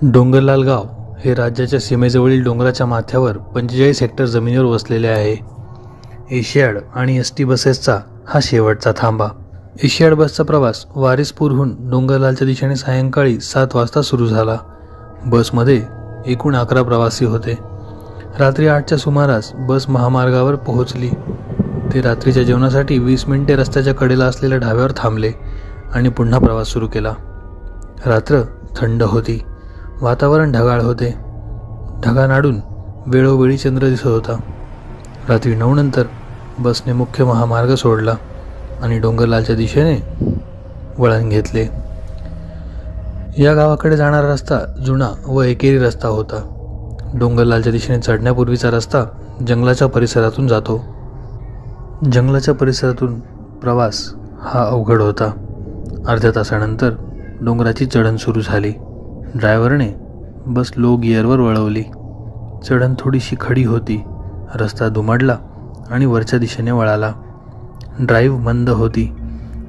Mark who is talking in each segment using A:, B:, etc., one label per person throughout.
A: डोंगरलाल गाव हे राज्याच्या सीमेजवळील डोंगराच्या माथ्यावर 45 हेक्टर जमिनीवर वसलेले आहे. एशियाड आणि एस टी बसेसचा हा शेवटचा थांबा. एशियाड बसचा प्रवास वारिसपूरहून डोंगरलालच्या दिशेने सायंकाळी 7 वाजता सुरू झाला. बसमध्ये एकूण 11 प्रवासी होते. रात्री 8च्या सुमारास बस महामार्गावर पोहोचली. ते रात्रीच्या जेवणासाठी 20 मिनिटे रस्त्याच्या कडेला असलेल्या ढाब्यावर थांबले आणि पुन्हा प्रवास सुरू केला. रात्र थंड होती. वातावरण ढगाळ होते. ढगांना अडून वेळोवेळी चंद्र दिसत होता. रात्री 9 नंतर बसने मुख्य महामार्ग सोडला आणि डोंगरलालच्या दिशेने वळण घेतले. या गावाकडे जाणारा रस्ता जुना व एकेरी रस्ता होता. डोंगरलालच्या दिशेने चढण्यापूर्वीचा रस्ता जंगलाच्या परिसरातून जातो. जंगलाच्या परिसरातून प्रवास हा अवघड होता. अर्ध्या तासानंतर डोंगराची चढण सुरू झाली. ड्रायव्हरने बस लो गिअरवर वळवली. चढण थोडीशी खडी होती. रस्ता दुमडला आणि वरच्या दिशेने वळाला. ड्राईव्ह मंद होती.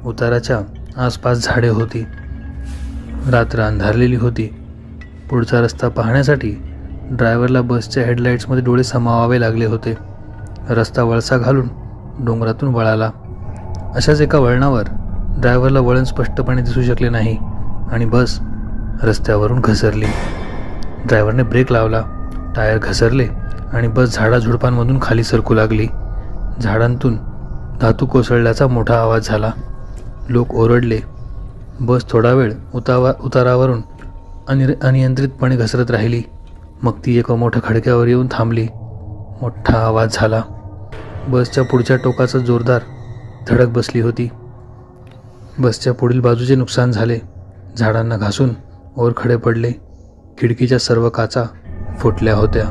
A: उताराच्या आसपास झाडे होती. रात्र अंधारलेली होती. पुढचा रस्ता पाहण्यासाठी ड्रायव्हरला बसच्या हेडलाईट्समध्ये डोळे समावावे लागले होते. रस्ता वळसा घालून डोंगरातून वळाला. अशाच एका वळणावर ड्रायव्हरला वळण स्पष्टपणे दिसू शकले नाही आणि बस रस्त्यावरून घसरली. ड्रायव्हरने ब्रेक लावला. टायर घसरले आणि बस झाडाझुडपांमधून खाली सरकू लागली. झाडांतून धातू कोसळल्याचा मोठा आवाज झाला. लोक ओरडले. बस थोडा वेळ उतारावरून अनियंत्रितपणे घसरत राहिली. मग ती एका मोठ्या खडक्यावर येऊन थांबली. मोठा आवाज झाला. बसच्या पुढच्या टोकाचा जोरदार धडक बसली होती. बसच्या पुढील बाजूचे नुकसान झाले. झाडांना घासून ओरखडे पडले. खिडकीच्या सर्व काचा फुटल्या होत्या.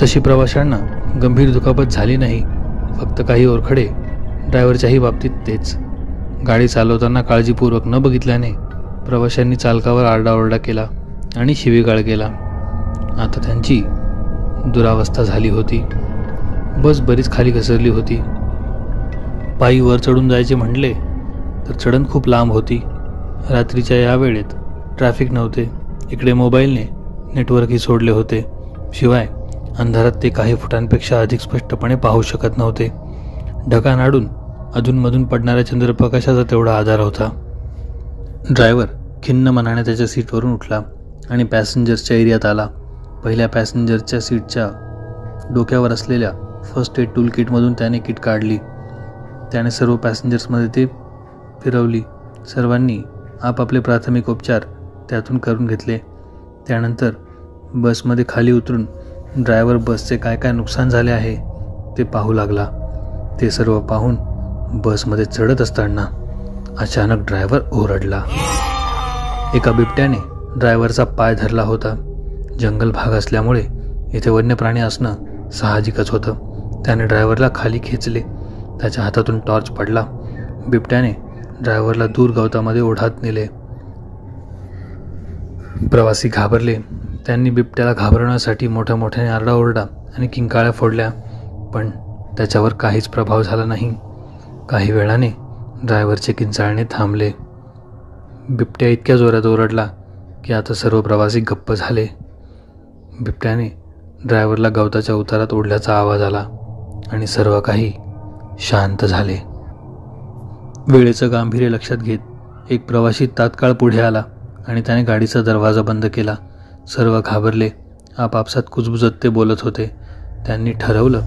A: तशी प्रवाशांना गंभीर दुखापत झाली नाही. फक्त काही ओरखडे. ड्रायव्हरच्याही बाबतीत तेच. गाडी चालवताना काळजीपूर्वक न बघितल्याने प्रवाशांनी चालकावर आरडाओरडा केला आणि शिवीगाळ केला. आता त्यांची दुरावस्था झाली होती. बस बरीच खाली घसरली होती. पायी वर चढून जायचे म्हटले तर चढण खूप लांब होती. रात्रीच्या या वेळेत ट्रॅफिक नव्हते. इकडे मोबाईलने नेटवर्कही सोडले होते. शिवाय अंधारात ते काही फुटांपेक्षा अधिक स्पष्टपणे पाहू शकत नव्हते. ढगांना अडून अधूनमधून पडणाऱ्या चंद्रप्रकाशाचा तेवढा आधार होता. ड्रायव्हर खिन्न मनाने त्याच्या सीटवरून उठला आणि पॅसेंजर्सच्या एरियात आला. पहिल्या पॅसेंजरच्या सीटच्या डोक्यावर असलेल्या फर्स्ट एड टूल किटमधून त्याने किट काढली. त्याने सर्व पॅसेंजर्समध्ये ते फिरवली. सर्वांनी आपापले प्राथमिक उपचार त्यातून करून घेतले. त्यानंतर बसमध्ये खाली उतरून ड्रायव्हर बसचे काय काय नुकसान झाले आहे ते पाहू लागला. ते सर्व पाहून बसमध्ये चढत असताना अचानक ड्रायव्हर ओरडला. एका बिबट्याने ड्रायव्हरचा पाय धरला होता. जंगल भाग असल्यामुळे इथे वन्य प्राणी असणं साहजिकच होतं. त्याने ड्रायव्हरला खाली खेचले. त्याच्या हातातून टॉर्च पडला. बिबट्याने ड्रायव्हरला दूर गवतामध्ये ओढात नेले. प्रवासी घाबरले. त्यांनी बिबट्याला घाबरवण्यासाठी मोठ्या मोठ्याने आरडाओरडा आणि किंकाळ्या फोडल्या, पण त्याच्यावर काहीच प्रभाव झाला नाही. काही वेळाने ड्रायव्हरचे किंचाळणे थांबले. बिबट्या इतक्या जोरात ओरडला की आता सर्व प्रवासी गप्प झाले. बिबट्याने ड्रायव्हरला गवताच्या उतारात ओढल्याचा आवाज आला आणि सर्व काही शांत झाले. वेळेचं गांभीर्य लक्षात घेत एक प्रवासी तात्काळ पुढे आला आणि त्याने गाडीचा दरवाजा बंद केला. सर्व घाबरले. आपापसात कुजबुजत ते बोलत होते. त्यांनी ठरवलं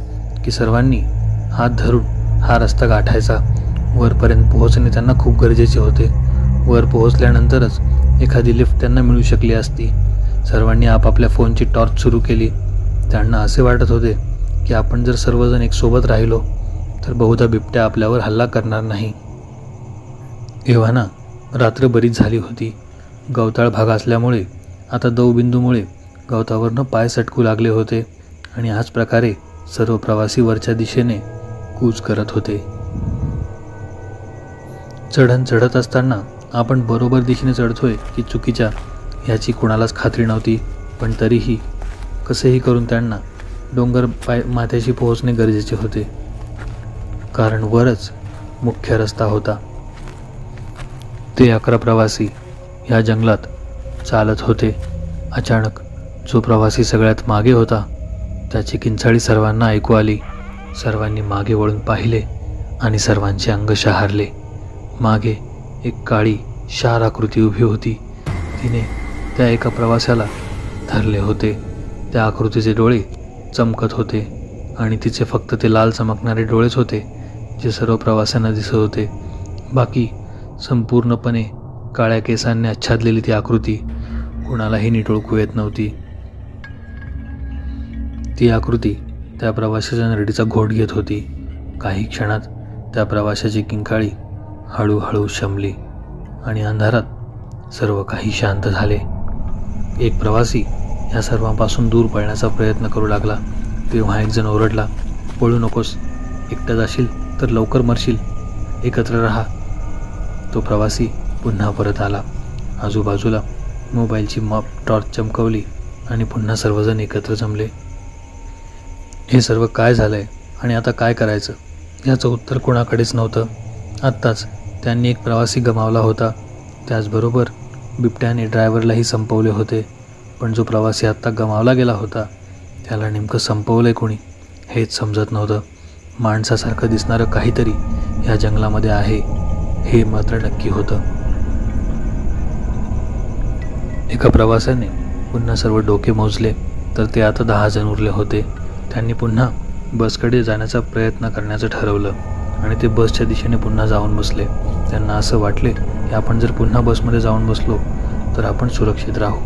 A: की सर्वांनी हात धरून हा रस्ता गाठायचा. वरपर्यंत पोहोचणे त्यांना खूप गरजेचे होते. वर पोहोचल्यानंतरच एखादी लिफ्ट त्यांना मिळू शकली असती. सर्वांनी आपापल्या फोनची टॉर्च सुरू केली. त्यांना असे वाटत होते की आपण जर सर्वजण एक सोबत राहिलो तर बहुधा बिबट्या आपल्यावर हल्ला करणार नाही. एव्हाना रात्र बरीच झाली होती. गवताळ भाग असल्यामुळे आता दवबिंदूमुळे गवतावरनं पाय सटकू लागले होते आणि ह्याच प्रकारे सर्व प्रवासी वरच्या दिशेने कूच करत होते. चढण चढत असताना आपण बरोबर दिशेने चढतोय की चुकीच्या ह्याची कुणालाच खात्री नव्हती. पण तरीही कसेही करून त्यांना डोंगर माथ्याशी पोहोचणे गरजेचे होते, कारण वरच मुख्य रस्ता होता. ते 11 प्रवासी ह्या जंगलात चालत होते. अचानक जो प्रवासी सगळ्यात मागे होता त्याची किंचाळी सर्वांना ऐकू आली. सर्वांनी मागे वळून पाहिले आणि सर्वांचे अंग शहारले. मागे एक काळी शार आकृती उभी होती. तिने त्या एका प्रवाशाला धरले होते. त्या आकृतीचे डोळे चमकत होते आणि तिचे फक्त ते लाल चमकणारे डोळेच होते जे सर्व प्रवाशांना दिसत होते. बाकी संपूर्णपणे काळ्या केसांनी आच्छादलेली ती आकृती कुणालाही नीट ओळखू येत नव्हती. ती आकृती त्या प्रवाशाच्या नरडीचा घोट घेत होती. काही क्षणात त्या प्रवाशाची किंकाळी हळूहळू शमली आणि अंधारात सर्व काही शांत झाले. एक प्रवासी या सर्वांपासून दूर पळण्याचा प्रयत्न करू लागला. तेव्हा एक जण ओरडला, "पळू नकोस, एकटा जाशील तर लवकर मरशील, एकत्र राहा." तो प्रवासी पुन्हा परत आला. आजूबाजूला मोबाईलची टॉर्च चमकवली आणि पुन्हा सर्वजण एकत्र जमले. हे सर्व काय झालंय आणि आता काय करायचं याचं उत्तर कोणाकडेच नव्हतं. आत्ताच त्यांनी एक प्रवासी गमावला होता. त्याचबरोबर बिबट्याने ड्रायव्हरलाही संपवले होते. पण जो प्रवासी आत्ता गमावला गेला होता त्याला नेमकं संपवलंय कोणी हेच समजत नव्हतं. माणसासारखं दिसणारं काहीतरी ह्या जंगलामध्ये आहे हे मात्र नक्की होतं. एका प्रवाशाने पुन्हा सर्व डोके मोजले तर ते आता 10 जण उरले होते. त्यांनी पुन्हा बसकडे जाण्याचा प्रयत्न करण्याचं ठरवलं आणि ते बसच्या दिशेने पुन्हा जाऊन बसले. त्यांना असं वाटले की आपण जर पुन्हा बसमध्ये जाऊन बसलो तर आपण सुरक्षित राहू.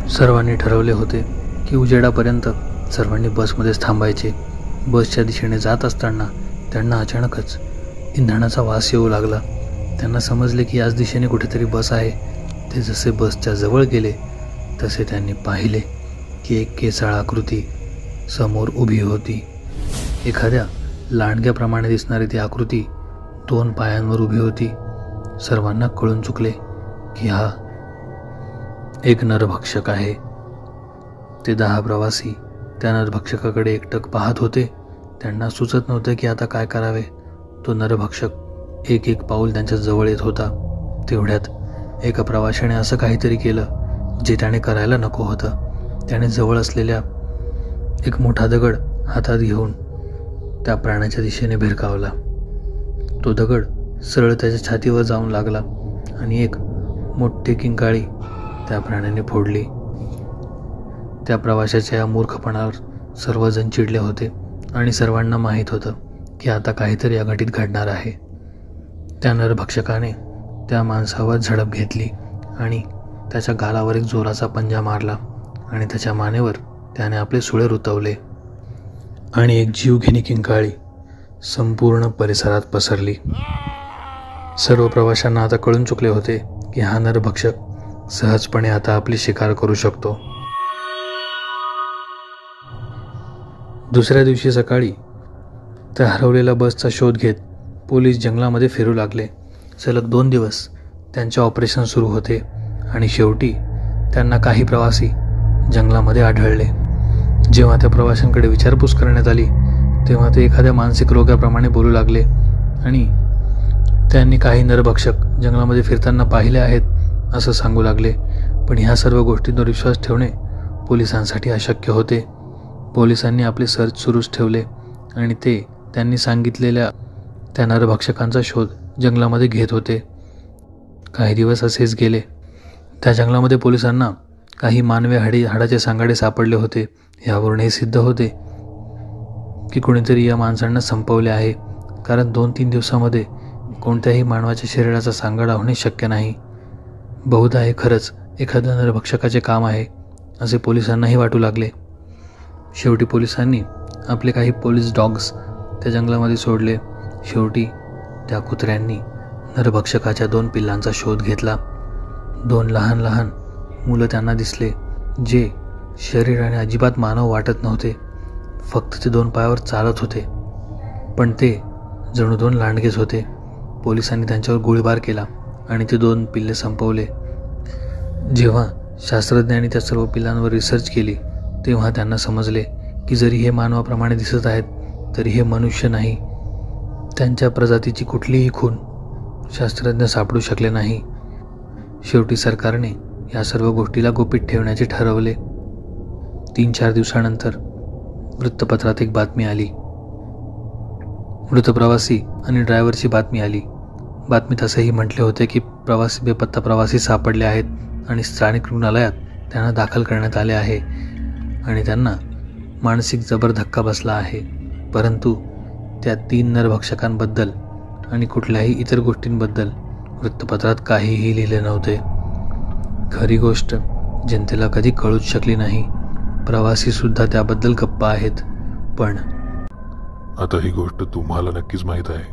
A: सर्वांनी ठरवले होते की उजेडापर्यंत सर्वांनी बसमध्येच थांबायचे. बसच्या दिशेने जात असताना त्यांना अचानकच इंधनाचा वास येऊ लागला. त्यांना समजले की याच दिशेने कुठेतरी बस आहे. ते जसे बसच्या जवळ गेले तसे त्यांनी पाहिले की एक केसाळ आकृती समोर उभी होती. एखाद्या लांडग्याप्रमाणे दिसणारी ती आकृती 2 पायांवर उभी होती. सर्वांना कळून चुकले की हा एक नरभक्षक आहे. ते 10 प्रवासी त्या नरभक्षकाकडे एकटक पाहत होते. त्यांना सुचत नव्हते की आता काय करावे. तो नरभक्षक एक एक पाऊल त्यांच्या जवळ येत होता. तेवढ्यात एका प्रवाशाने असं काहीतरी केलं जे त्याने करायला नको होतं. त्याने जवळ असलेल्या एक मोठा दगड हातात घेऊन त्या प्राण्याच्या दिशेने भिरकावला. तो दगड सरळ त्याच्या छातीवर जाऊन लागला आणि एक मोठी किंकाळी त्या प्राण्याने फोडली. त्या प्रवाशाच्या या मूर्खपणावर सर्वजण चिडले होते आणि सर्वांना माहीत होतं की आता काहीतरी अघटित घडणार आहे. त्या नरभक्षकाने त्या माणसावर झडप घेतली आणि त्याच्या गालावर एक जोराचा पंजा मारला आणि त्याच्या मानेवर त्याने आपले सुळे रुतवले आणि एक जीवघेणी किंकाळी संपूर्ण परिसरात पसरली. सर्व प्रवाशांना आता कळून चुकले होते की हा नरभक्षक सहजपणे आता आपली शिकार करू शकतो. दुसऱ्या दिवशी सकाळी त्या हरवलेल्या बसचा शोध घेत पोलीस जंगलामध्ये फिरू लागले. सलग 2 दिवस त्यांचे ऑपरेशन सुरू होते आणि शेवटी त्यांना काही प्रवासी जंगलामध्ये आढळले. जेव्हा त्या प्रवाशांकडे विचारपूस करण्यात आली तेव्हा ते एखाद्या मानसिक रोगाप्रमाणे बोलू लागले आणि त्यांनी काही नरभक्षक जंगलामध्ये फिरताना पाहिले आहेत असं सांगू लागले. पण ह्या सर्व गोष्टींवर विश्वास ठेवणे पोलिसांसाठी अशक्य होते. पोलिसांनी आपले सर्च सुरूच ठेवले आणि ते त्यांनी सांगितलेल्या त्या नरभक्षकांचा शोध जंगलामध्ये घेत होते. काही दिवस असेच गेले. त्या जंगलामध्ये पोलिसांना काही मानवी हाडाचे सांगाडे सापडले होते. यावरून हे सिद्ध होते की कोणीतरी या माणसांना संपवले आहे, कारण 2-3 दिवसामध्ये कोणत्याही मानवाच्या शरीराचा सांगाडा होणे शक्य नाही. बहुधा हे खरंच एखाद्या नरभक्षकाचे काम आहे असे पोलिसांनाही वाटू लागले. शेवटी पोलिसांनी आपले काही पोलीस डॉग्स त्या जंगलामध्ये सोडले. शेवटी त्या कुत्र्यांनी नरभक्षकाच्या 2 पिल्लांचा शोध घेतला. 2 लहान लहान मुलं त्यांना दिसले जे शरीराने अजिबात मानव वाटत नव्हते. फक्त ते 2 पायावर चालत होते, पण ते जणू 2 लांडगेच होते. पोलिसांनी त्यांच्यावर गोळीबार केला आणि ते 2 पिल्ले संपवले. जेव्हा शास्त्रज्ञांनी त्या सर्व पिल्लांवर रिसर्च केली तेव्हा त्यांना समजले की जरी हे मानवाप्रमाणे दिसत आहेत तरी हे मनुष्य नाही. त्यांच्या प्रजातीची कुठलीही खूण शास्त्रज्ञ सापडू शकले नाही. शेवटी सरकारने या सर्व गोष्टीला गुपित ठेवण्याचे ठरवले. 3-4 दिवसानंतर वृत्तपत्रात एक बातमी आली. मृत प्रवासी आणि ड्रायव्हरची बातमी आली. बातमीत असेही म्हटले होते की बेपत्ता प्रवासी सापडले आहेत आणि स्थानिक रुग्णालयात त्यांना दाखल करण्यात आले आहे आणि त्यांना मानसिक जबर धक्का बसला आहे. परंतु त्या 3 नरभक्षकांबद्दल आणि कुठल्याही इतर गोष्टींबद्दल वृत्तपत्रात काहीही लिहिले नव्हते. खरी गोष्ट जनतेला कधी कळूच शकली नाही. प्रवासीसुद्धा त्याबद्दल गप्प आहेत. पण
B: आता ही गोष्ट तुम्हाला नक्कीच माहीत आहे.